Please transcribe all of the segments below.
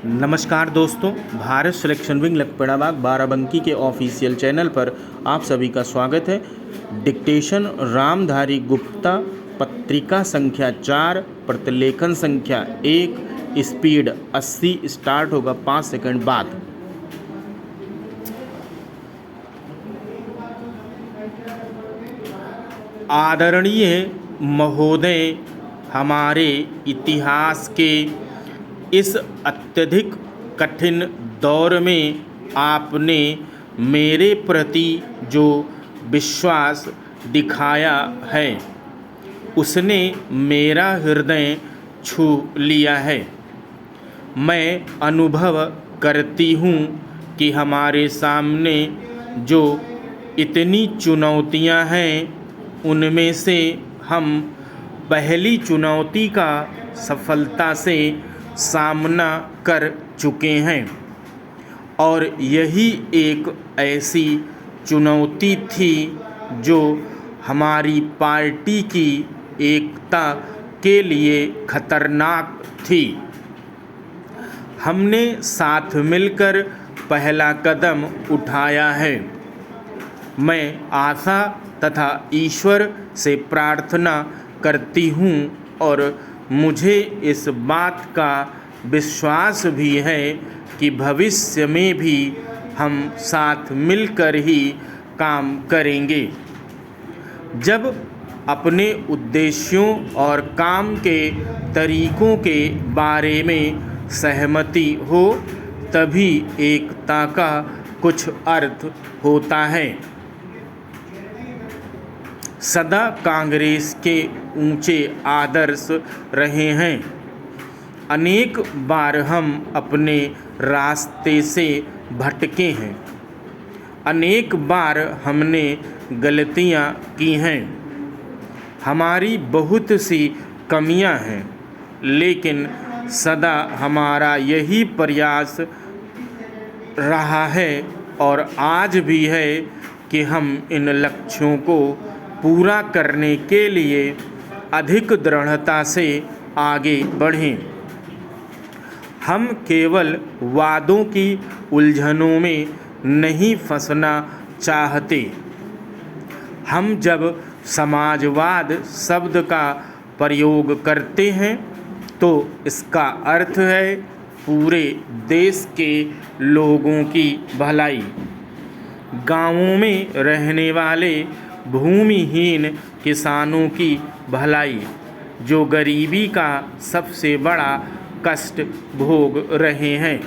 नमस्कार दोस्तों, Bharat selection wing लखपड़ाबाग Barabanki के ऑफिशियल चैनल पर आप सभी का स्वागत है। डिक्टेशन रामधारी गुप्ता, पत्रिका संख्या 4, प्रतिलेखन संख्या 1, स्पीड 80। स्टार्ट होगा 5 सेकंड बाद। आदरणीय महोदय, हमारे इतिहास के इस अत्यधिक कठिन दौर में आपने मेरे प्रति जो विश्वास दिखाया है उसने मेरा हृदय छू लिया है। मैं अनुभव करती हूँ कि हमारे सामने जो इतनी चुनौतियाँ हैं उनमें से हम पहली चुनौती का सफलता से सामना कर चुके हैं और यही एक ऐसी चुनौती थी जो हमारी पार्टी की एकता के लिए खतरनाक थी। हमने साथ मिलकर पहला कदम उठाया है। मैं आशा तथा ईश्वर से प्रार्थना करती हूँ और मुझे इस बात का विश्वास भी है कि भविष्य में भी हम साथ मिलकर ही काम करेंगे। जब अपने उद्देश्यों और काम के तरीकों के बारे में सहमति हो तभी एकता का कुछ अर्थ होता है। सदा कांग्रेस के ऊंचे आदर्श रहे हैं। अनेक बार हम अपने रास्ते से भटके हैं। अनेक बार हमने गलतियां की हैं। हमारी बहुत सी कमियां हैं, लेकिन सदा हमारा यही प्रयास रहा है और आज भी है कि हम इन लक्ष्यों को पूरा करने के लिए अधिक दृढ़ता से आगे बढ़ें। हम केवल वादों की उलझनों में नहीं फंसना चाहते। हम जब समाजवाद शब्द का प्रयोग करते हैं तो इसका अर्थ है पूरे देश के लोगों की भलाई। गांवों में रहने वाले भूमिहीन किसानों की भलाई, जो गरीबी का सबसे बड़ा कष्ट भोग रहे हैं।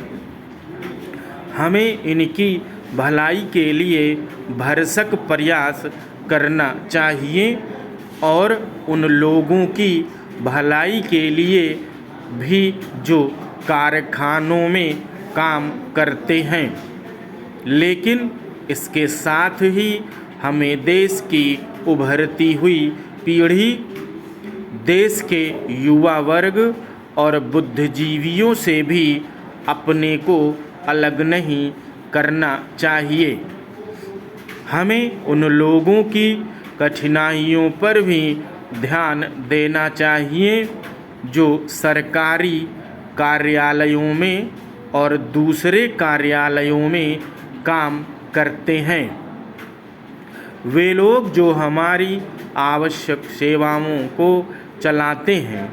हमें इनकी भलाई के लिए भरसक प्रयास करना चाहिए और उन लोगों की भलाई के लिए भी जो कारखानों में काम करते हैं। लेकिन इसके साथ ही हमें देश की उभरती हुई पीढ़ी, देश के युवा वर्ग और बुद्धिजीवियों से भी अपने को अलग नहीं करना चाहिए। हमें उन लोगों की कठिनाइयों पर भी ध्यान देना चाहिए जो सरकारी कार्यालयों में और दूसरे कार्यालयों में काम करते हैं। वे लोग जो हमारी आवश्यक सेवाओं को चलाते हैं,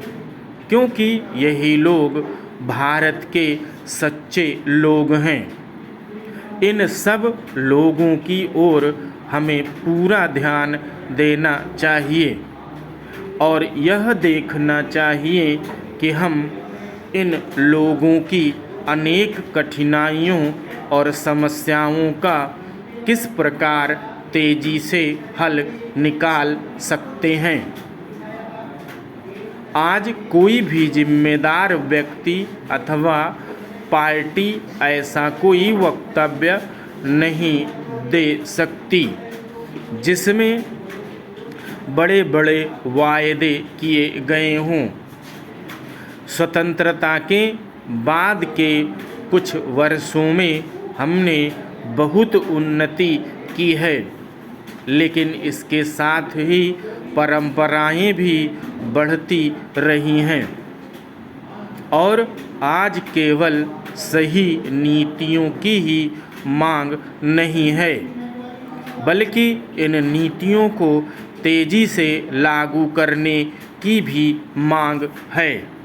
क्योंकि यही लोग भारत के सच्चे लोग हैं। इन सब लोगों की ओर हमें पूरा ध्यान देना चाहिए और यह देखना चाहिए कि हम इन लोगों की अनेक कठिनाइयों और समस्याओं का किस प्रकार तेजी से हल निकाल सकते हैं। आज कोई भी जिम्मेदार व्यक्ति अथवा पार्टी ऐसा कोई वक्तव्य नहीं दे सकती जिसमें बड़े बड़े वायदे किए गए हों। स्वतंत्रता के बाद के कुछ वर्षों में हमने बहुत उन्नति की है, लेकिन इसके साथ ही परंपराएं भी बढ़ती रही हैं। और आज केवल सही नीतियों की ही मांग नहीं है, बल्कि इन नीतियों को तेजी से लागू करने की भी मांग है।